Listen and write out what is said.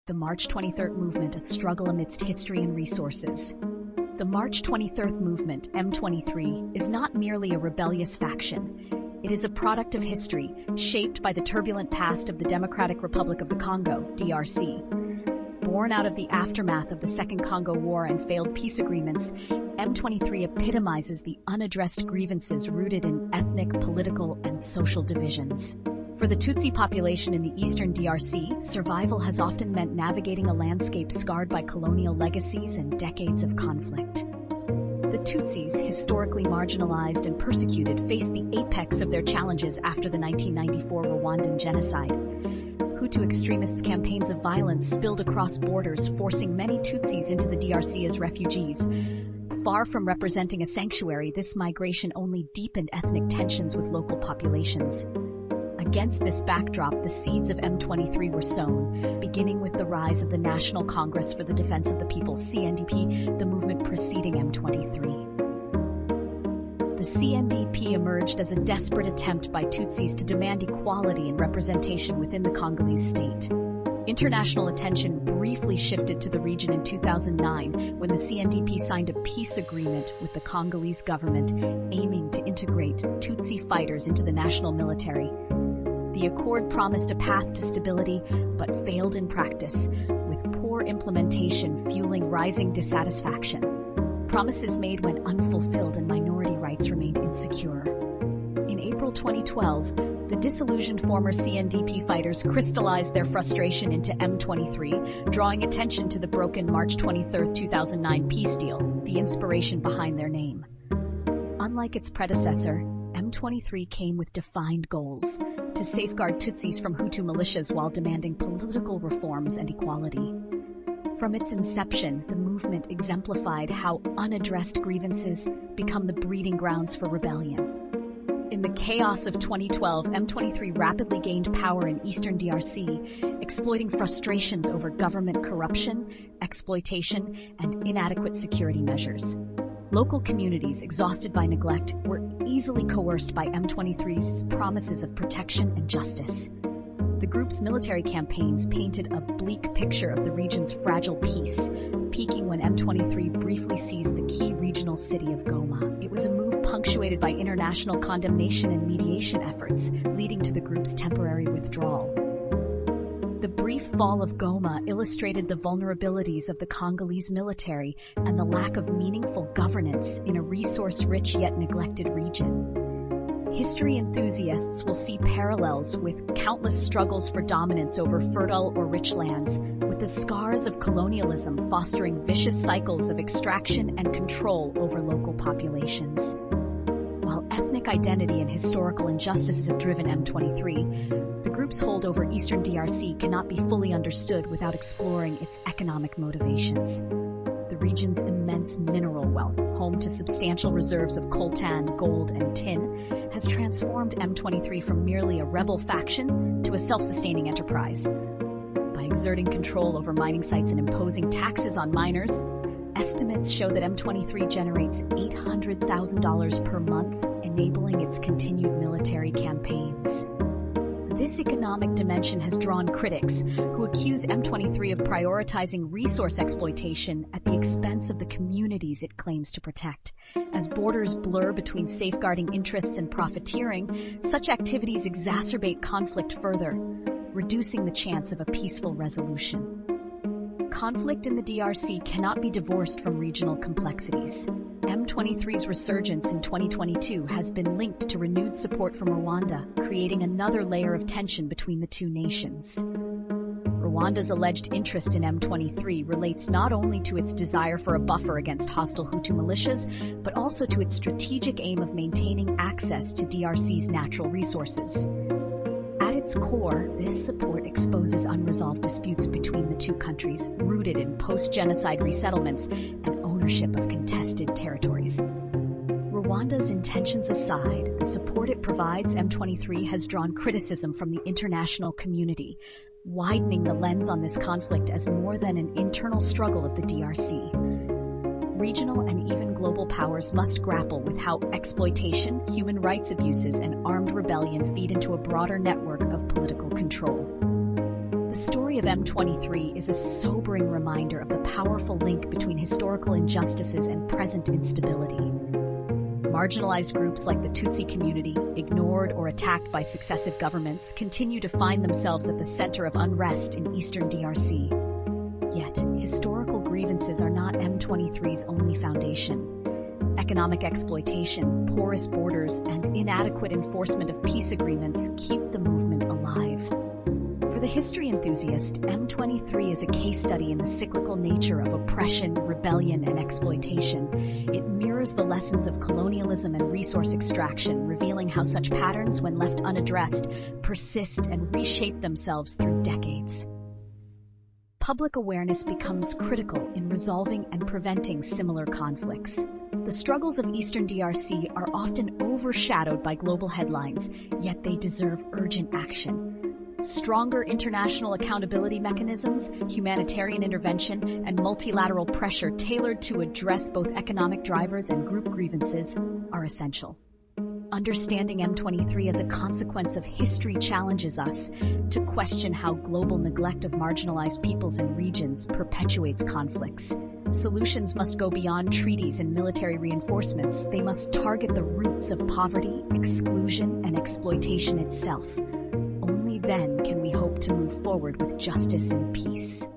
The March 23rd Movement, a struggle amidst history and resources. The March 23rd Movement, M23, is not merely a rebellious faction. It is a product of history, shaped by the turbulent past of the Democratic Republic of the Congo, DRC. Born out of the aftermath of the Second Congo War and failed peace agreements, M23 epitomizes the unaddressed grievances rooted in ethnic, political, and social divisions. For the Tutsi population in the eastern DRC, survival has often meant navigating a landscape scarred by colonial legacies and decades of conflict. The Tutsis, historically marginalized and persecuted, faced the apex of their challenges after the 1994 Rwandan genocide. Hutu extremists' campaigns of violence spilled across borders, forcing many Tutsis into the DRC as refugees. Far from representing a sanctuary, this migration only deepened ethnic tensions with local populations. Against this backdrop, the seeds of M23 were sown, beginning with the rise of the National Congress for the Defense of the People, CNDP, the movement preceding M23. The CNDP emerged as a desperate attempt by Tutsis to demand equality and representation within the Congolese state. International attention briefly shifted to the region in 2009 when the CNDP signed a peace agreement with the Congolese government aiming to integrate Tutsi fighters into the national military. The accord promised a path to stability, but failed in practice, with poor implementation fueling rising dissatisfaction. Promises made went unfulfilled and minority rights remained insecure. In April 2012, the disillusioned former CNDP fighters crystallized their frustration into M23, drawing attention to the broken March 23, 2009 peace deal, the inspiration behind their name. Unlike its predecessor, M23 came with defined goals: to safeguard Tutsis from Hutu militias while demanding political reforms and equality. From its inception, the movement exemplified how unaddressed grievances become the breeding grounds for rebellion. In the chaos of 2012, M23 rapidly gained power in eastern DRC, exploiting frustrations over government corruption, exploitation, and inadequate security measures. Local communities, exhausted by neglect, were easily coerced by M23's promises of protection and justice. The group's military campaigns painted a bleak picture of the region's fragile peace, peaking when M23 briefly seized the key regional city of Goma. It was a move punctuated by international condemnation and mediation efforts, leading to the group's temporary withdrawal. The brief fall of Goma illustrated the vulnerabilities of the Congolese military and the lack of meaningful governance in a resource-rich yet neglected region. History enthusiasts will see parallels with countless struggles for dominance over fertile or rich lands, with the scars of colonialism fostering vicious cycles of extraction and control over local populations. While ethnic identity and historical injustices have driven M23, the group's hold over eastern DRC cannot be fully understood without exploring its economic motivations. The region's immense mineral wealth, home to substantial reserves of coltan, gold, and tin, has transformed M23 from merely a rebel faction to a self-sustaining enterprise. By exerting control over mining sites and imposing taxes on miners, estimates show that M23 generates $800,000 per month, enabling its continued military campaigns. This economic dimension has drawn critics who accuse M23 of prioritizing resource exploitation at the expense of the communities it claims to protect. As borders blur between safeguarding interests and profiteering, such activities exacerbate conflict further, reducing the chance of a peaceful resolution. Conflict in the DRC cannot be divorced from regional complexities. M23's resurgence in 2022 has been linked to renewed support from Rwanda, creating another layer of tension between the two nations. Rwanda's alleged interest in M23 relates not only to its desire for a buffer against hostile Hutu militias, but also to its strategic aim of maintaining access to DRC's natural resources. At its core, this support exposes unresolved disputes between the two countries, rooted in post-genocide resettlements and ownership of contested territories. Rwanda's intentions aside, the support it provides M23 has drawn criticism from the international community, widening the lens on this conflict as more than an internal struggle of the DRC. Regional and even global powers must grapple with how exploitation, human rights abuses, and armed rebellion feed into a broader network of political control. The story of M23 is a sobering reminder of the powerful link between historical injustices and present instability. Marginalized groups like the Tutsi community, ignored or attacked by successive governments, continue to find themselves at the center of unrest in eastern DRC. Yet, historical grievances are not M23's only foundation. Economic exploitation, porous borders, and inadequate enforcement of peace agreements keep the movement alive. For the history enthusiast, M23 is a case study in the cyclical nature of oppression, rebellion, and exploitation. It mirrors the lessons of colonialism and resource extraction, revealing how such patterns, when left unaddressed, persist and reshape themselves through decades. Public awareness becomes critical in resolving and preventing similar conflicts. The struggles of Eastern DRC are often overshadowed by global headlines, yet they deserve urgent action. Stronger international accountability mechanisms, humanitarian intervention, and multilateral pressure tailored to address both economic drivers and group grievances are essential. Understanding M23 as a consequence of history challenges us to question how global neglect of marginalized peoples and regions perpetuates conflicts. Solutions must go beyond treaties and military reinforcements. They must target the roots of poverty, exclusion, and exploitation itself. Only then can we hope to move forward with justice and peace.